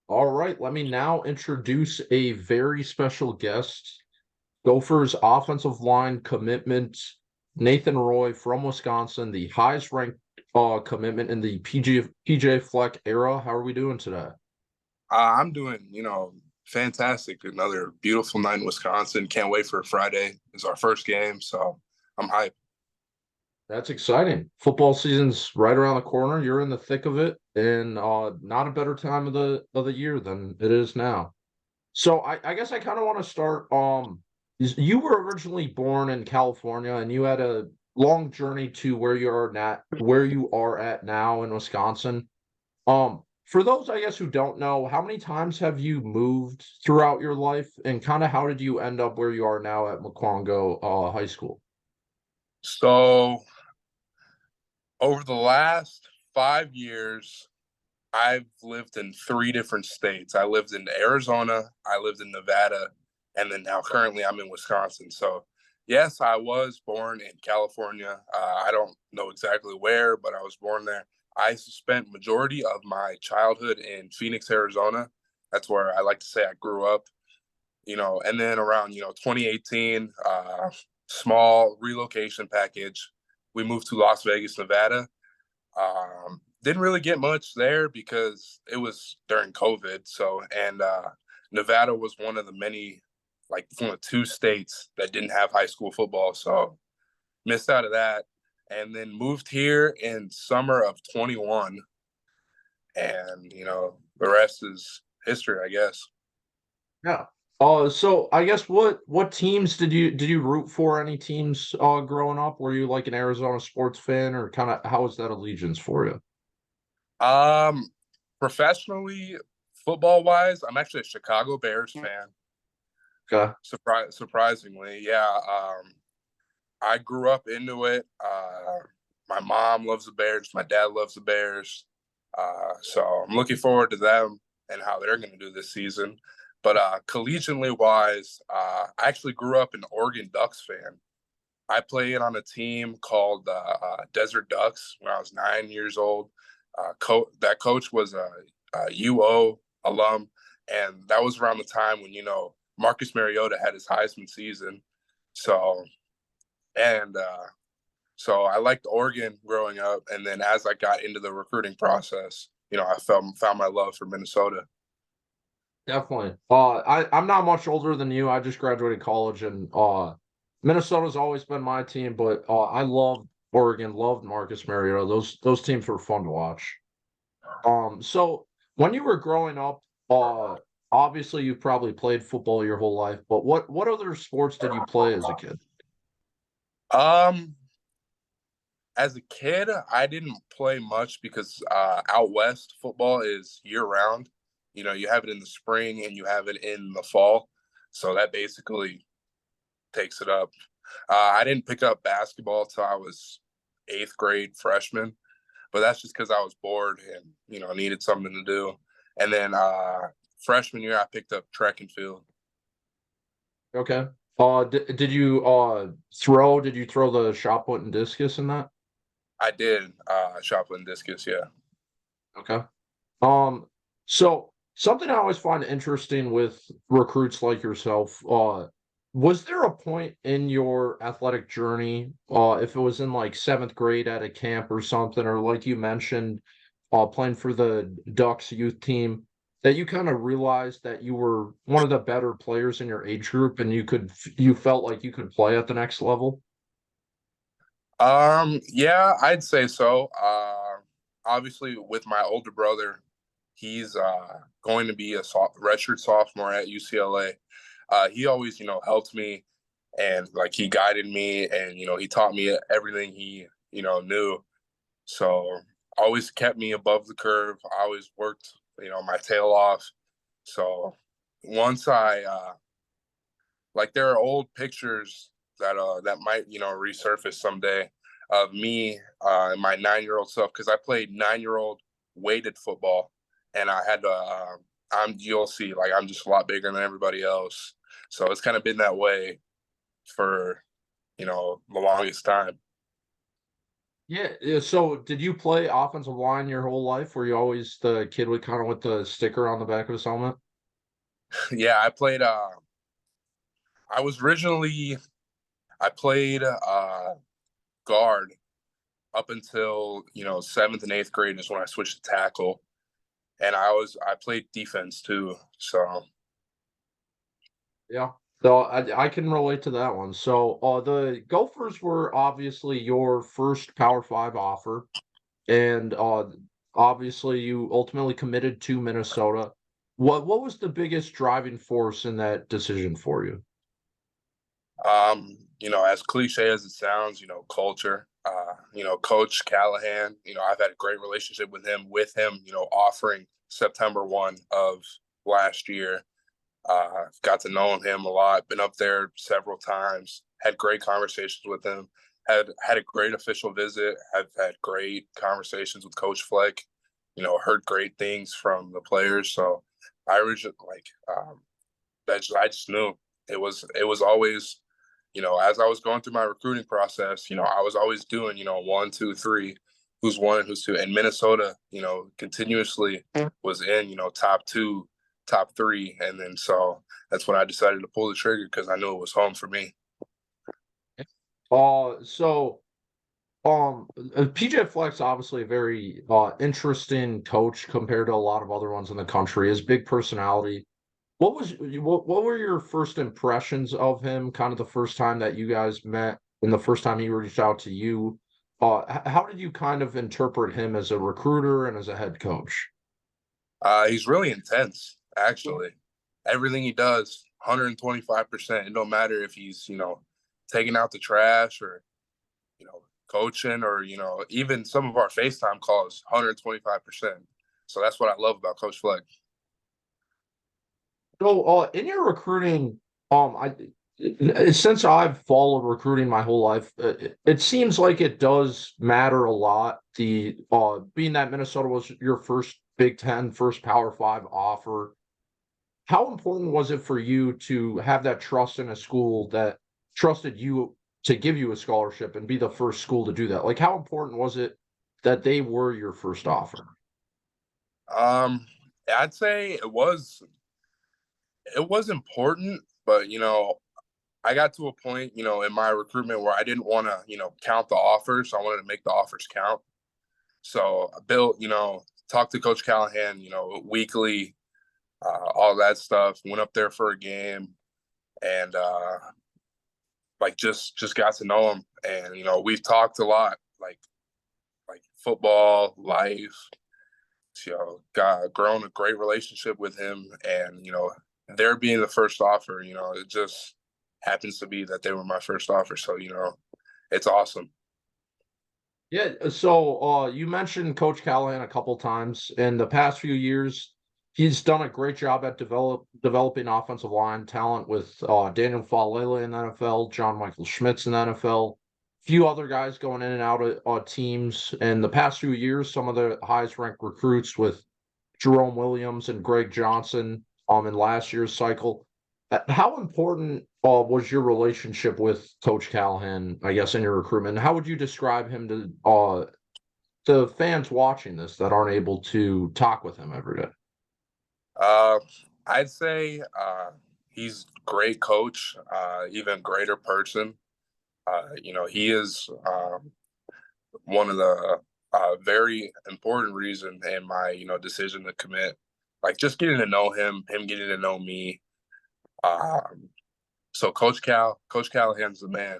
All right, let me now introduce a very special guest, Gophers offensive line commitment, Nathan Roy from Wisconsin, the highest ranked commitment in the PJ Fleck era. How are we doing today? I'm doing, fantastic. Another beautiful night in Wisconsin. Can't wait for Friday. It's our first game, so I'm hyped. That's exciting. Football season's right around the corner. You're in the thick of it, and not a better time of the year than it is now. So I guess I kind of want to start. You were originally born in California, and you had a long journey to where you are at now in Wisconsin. For those I guess who don't know, how many times have you moved throughout your life, and kind of how did you end up where you are now at McQuango High School? So over the last 5 years, I've lived in three different states. I lived in Arizona, I lived in Nevada, and then now currently I'm in Wisconsin. So yes, I was born in California. I don't know exactly where, but I was born there. I spent majority of my childhood in Phoenix, Arizona. That's where I like to say I grew up. And then around 2018, small relocation package. We moved to Las Vegas, Nevada. Didn't really get much there because it was during COVID. So, and Nevada was one of the many, like one of two states that didn't have high school football. So missed out of that. And then moved here in summer of 21. And, the rest is history, I guess. Yeah. So I guess what teams did you root for? Any teams growing up? Were you like an Arizona sports fan, or kind of how was that allegiance for you? Um, Professionally, football wise, I'm actually a Chicago Bears fan. Okay. Surprisingly, yeah. I grew up into it. My mom loves the Bears. My dad loves the Bears. So I'm looking forward to them and how they're going to do this season. But collegiately wise, I actually grew up an Oregon Ducks fan. I played on a team called Desert Ducks when I was 9 years old. That coach was a UO alum, and that was around the time when Marcus Mariota had his Heisman season. So and so I liked Oregon growing up, and then as I got into the recruiting process, I found my love for Minnesota. Definitely. I'm not much older than you. I just graduated college, and Minnesota's always been my team, but I loved Oregon, loved Marcus Mariota. Those teams were fun to watch. So when you were growing up, obviously you probably played football your whole life, but what other sports did you play as a kid? Um, as a kid, I didn't play much because out west football is year round. You have it in the spring and you have it in the fall, so that basically takes it up. I didn't pick up basketball till I was eighth grade freshman, but that's just because I was bored and needed something to do. And then freshman year, I picked up track and field. Okay. Did you did you throw the shot put and discus in that? I did shot put and discus, yeah. Okay. Um, so something I always find interesting with recruits like yourself, was there a point in your athletic journey, if it was in like seventh grade at a camp or something, or like you mentioned, playing for the Ducks youth team, that you kind of realized that you were one of the better players in your age group and you felt like you could play at the next level? Yeah, I'd say so. Obviously, with my older brother, he's going to be a redshirt sophomore at UCLA. He always, helped me and like he guided me and he taught me everything he knew. So always kept me above the curve. I always worked my tail off. So once I like there are old pictures that might resurface someday of me and my 9 year old self because I played 9 year old weighted football and I had to you'll see like I'm just a lot bigger than everybody else. So it's kind of been that way for the longest time. Yeah. So did you play offensive line your whole life? Were you always the kid with kind of with the sticker on the back of his helmet? Yeah, I played. I was originally I played guard up until seventh and eighth grade is when I switched to tackle, and I played defense too. So Yeah. So I can relate to that one. So the Gophers were obviously your first Power Five offer, and obviously you ultimately committed to Minnesota. What was the biggest driving force in that decision for you? as cliche as it sounds, culture. Coach Callahan. I've had a great relationship with him. Offering September 1 of last year. Got to know him a lot. Been up there several times. Had great conversations with him. Had a great official visit. Have had great conversations with Coach Fleck. Heard great things from the players. So I originally I just knew it was always as I was going through my recruiting process. I was always doing one, two, three, who's one and who's two, and Minnesota continuously was in top two, top three, and then so that's when I decided to pull the trigger because I knew it was home for me. So PJ Fleck's obviously a very interesting coach compared to a lot of other ones in the country. His big personality. What were your first impressions of him? Kind of the first time that you guys met, and the first time he reached out to you. How did you kind of interpret him as a recruiter and as a head coach? He's really intense, actually. Everything he does, 125%. It don't matter if he's taking out the trash or coaching or even some of our FaceTime calls, 125%. So that's what I love about Coach Fleck. So, in your recruiting, since I've followed recruiting my whole life, it seems like it does matter a lot. The being that Minnesota was your first Big Ten, first Power Five offer, how important was it for you to have that trust in a school that trusted you to give you a scholarship and be the first school to do that? Like, how important was it that they were your first offer? Um, I'd say it was important, but I got to a point, in my recruitment where I didn't want to, count the offers. I wanted to make the offers count. So I built, talked to Coach Callahan, weekly, all that stuff. Went up there for a game, and like just got to know him. And we've talked a lot, like football, life. Got grown a great relationship with him, and there being the first offer, it just happens to be that they were my first offer. So it's awesome. Yeah, so you mentioned Coach Callahan a couple times. In the past few years, he's done a great job at developing offensive line talent with Daniel Falele in the NFL, John Michael Schmitz in the NFL, few other guys going in and out of teams. In the past few years, some of the highest ranked recruits with Jerome Williams and Greg Johnson in last year's cycle. How important was your relationship with Coach Callahan, I guess, in your recruitment? How would you describe him to fans watching this that aren't able to talk with him every day? Uh, I'd say he's great coach, even greater person. He is one of the very important reason in my decision to commit. Like just getting to know him getting to know me. Um, so Coach Callahan's the man.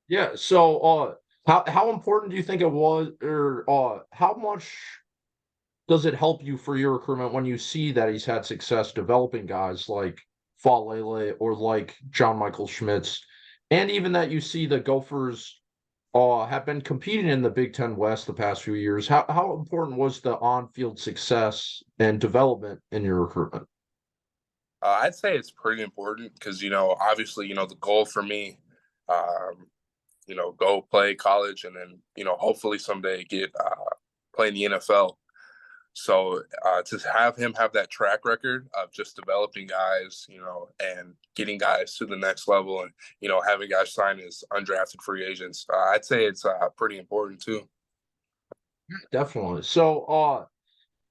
Yeah. So, how important do you think it was, or how much does it help you for your recruitment when you see that he's had success developing guys like Falele or like John Michael Schmitz, and even that you see the Gophers have been competing in the Big Ten West the past few years? How important was the on-field success and development in your recruitment? I'd say it's pretty important because obviously the goal for me, um, go play college and then hopefully someday get play in the NFL. So to have him have that track record of just developing guys, and getting guys to the next level, and having guys sign as undrafted free agents, I'd say it's pretty important too. Definitely. So,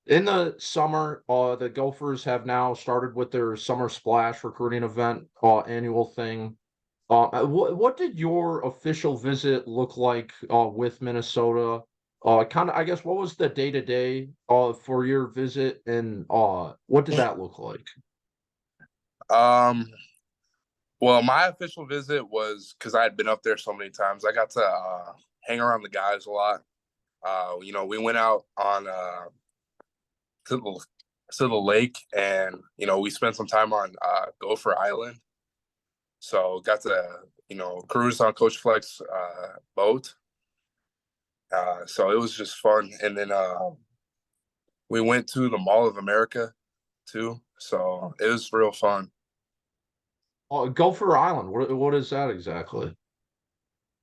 in the summer, the Gophers have now started with their Summer Splash recruiting event, annual thing. What did your official visit look like with Minnesota? Kind of, I guess, what was the day to day for your visit, and what did that look like? Um, well, my official visit was because I had been up there so many times. I got to hang around the guys a lot. We went out on to the to the lake, and we spent some time on Gopher Island. So got to cruise on Coach Fleck's boat. So it was just fun, and then we went to the Mall of America too. So it was real fun. Gopher Island. What is that exactly?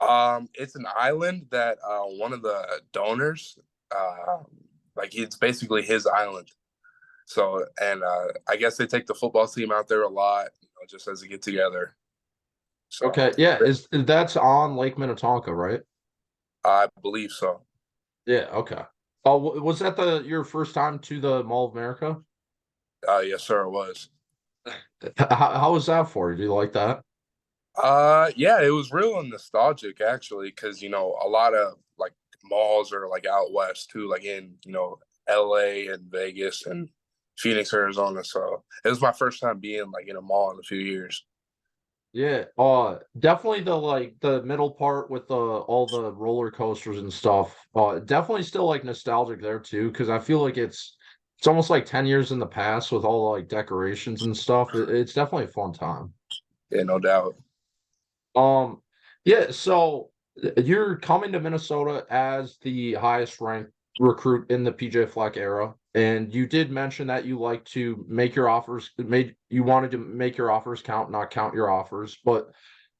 It's an island that one of the donors, uh, like it's basically his island. So, and I guess they take the football team out there a lot, just as a get together. So, Okay, yeah, is that's on Lake Minnetonka, right? I believe so. Yeah, okay. Oh, was that the your first time to the Mall of America? Yes, sir, it was. How was that for you? Do you like that? Yeah, it was real nostalgic actually, because a lot of like malls are like out west too, like in LA and Vegas and Phoenix, Arizona. So it was my first time being like in a mall in a few years. Yeah, definitely the like the middle part with the all the roller coasters and stuff. Definitely still like nostalgic there too, because I feel like it's almost like 10 years in the past with all the like decorations and stuff. It's definitely a fun time. Yeah, no doubt. Um, yeah, so you're coming to Minnesota as the highest ranked recruit in the PJ Fleck era, and you did mention that you like to make your offers, made you wanted to make your offers count, not count your offers. But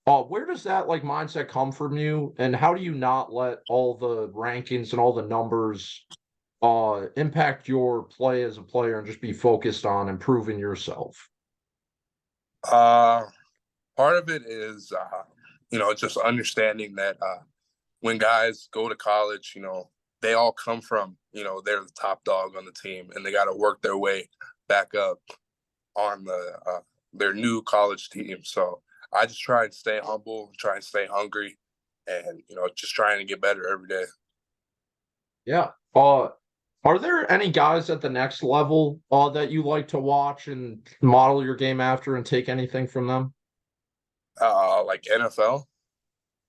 where does that like mindset come from you, and how do you not let all the rankings and all the numbers impact your play as a player and just be focused on improving yourself? Uh, Part of it is, just understanding that when guys go to college, they all come from, they're the top dog on the team, and they got to work their way back up on their new college team. So I just try and stay humble, try and stay hungry, and just trying to get better every day. Yeah. Are there any guys at the next level that you like to watch and model your game after and take anything from them? Like NFL.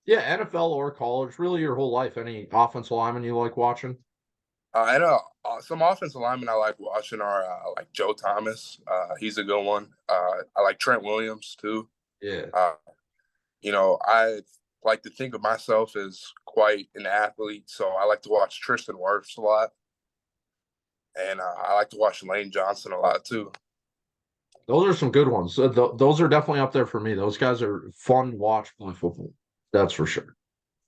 Yeah, NFL or college, really your whole life. Any offensive lineman you like watching? And some offensive linemen I like watching are like Joe Thomas. He's a good one. I like Trent Williams too. Yeah. Uh, I like to think of myself as quite an athlete, so I like to watch Tristan Wirfs a lot, and I like to watch Lane Johnson a lot too. Those are some good ones. Those are definitely up there for me. Those guys are fun to watch play football. That's for sure.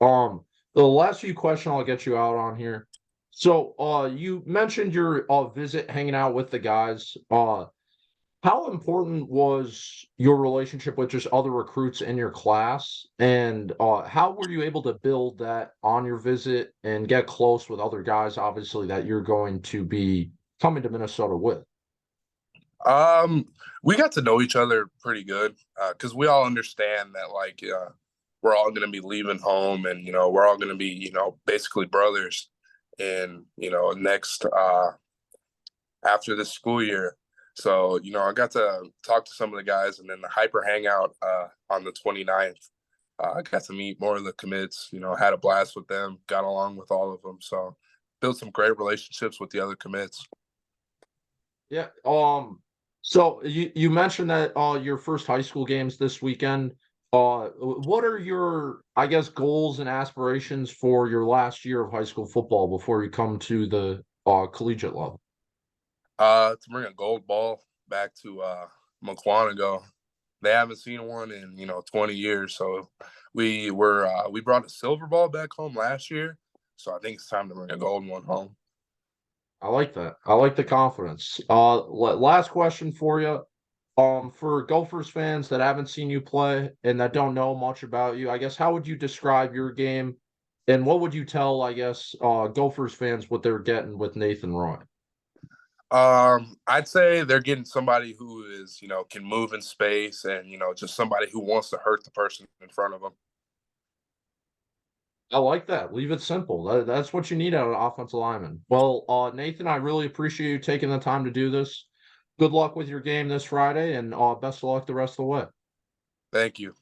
Um, the last few questions I'll get you out on here. So, you mentioned your visit hanging out with the guys. How important was your relationship with just other recruits in your class? And how were you able to build that on your visit and get close with other guys, obviously, that you're going to be coming to Minnesota with? Um, we got to know each other pretty good because we all understand that we're all going to be leaving home, and we're all going to be basically brothers, and next after this school year. So, I got to talk to some of the guys, and then the hyper hangout on the 29th. I got to meet more of the commits, had a blast with them, got along with all of them. So built some great relationships with the other commits. Yeah. So you mentioned that your first high school games this weekend. What are your, I guess, goals and aspirations for your last year of high school football before you come to the collegiate level? To bring a gold ball back to Muquanago. They haven't seen one in 20 years. So we brought a silver ball back home last year. So I think it's time to bring a gold one home. I like that. I like the confidence. Last question for you. For Gophers fans that haven't seen you play and that don't know much about you, I guess how would you describe your game, and what would you tell, I guess, Gophers fans what they're getting with Nathan Roy? I'd say they're getting somebody who is, can move in space and, just somebody who wants to hurt the person in front of them. I like that. Leave it simple. That's what you need out of an offensive lineman. Well, Nathan, I really appreciate you taking the time to do this. Good luck with your game this Friday, and best of luck the rest of the way. Thank you.